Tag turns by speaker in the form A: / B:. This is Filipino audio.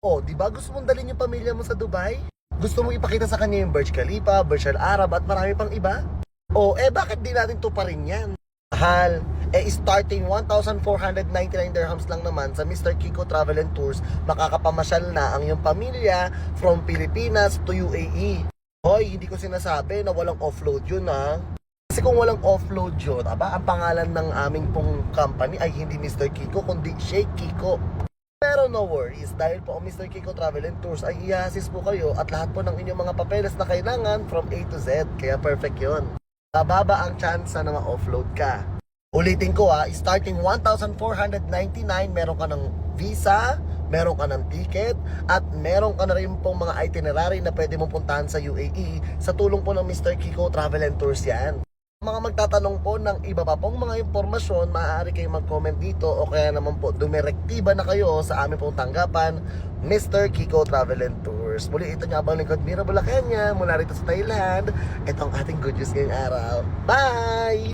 A: Oh, di ba gusto mong dalhin yung pamilya mo sa Dubai? Gusto mong ipakita sa kanya yung Burj Khalifa, Burj Al Arab at marami pang iba? Oh, bakit di natin tuparin yan? Mahal, starting 1,499 dirhams lang naman sa Mr. Kiko Travel and Tours, makakapamasyal na ang iyong pamilya from Pilipinas to UAE. Hoy, hindi ko sinasabi na walang offload yun ha. Kasi kung walang offload yun, ang pangalan ng aming pong company ay hindi Mr. Kiko, kundi Sheikh Kiko. Pero no worries, dahil po ang Mr. Kiko Travel and Tours ay i-assist po kayo at lahat po ng inyong mga papeles na kailangan from A to Z. Kaya perfect yun. Bababa ang chance na ma-offload ka. Ulitin ko starting 1,499, meron ka ng visa, meron ka ng ticket, at meron ka na rin pong mga itinerary na pwede mong puntahan sa UAE sa tulong po ng Mr. Kiko Travel and Tours yan. Mga magtatanong po ng iba pa pong mga impormasyon, maaari kayong mag-comment dito o kaya naman po dumirektiba na kayo sa aming pong tanggapan, Mr. Kiko Travel and Tours. Muli ito nga bang lingkod Mira Bulacania mula rito sa Thailand. Ito ang ating good news ngayong araw. Bye!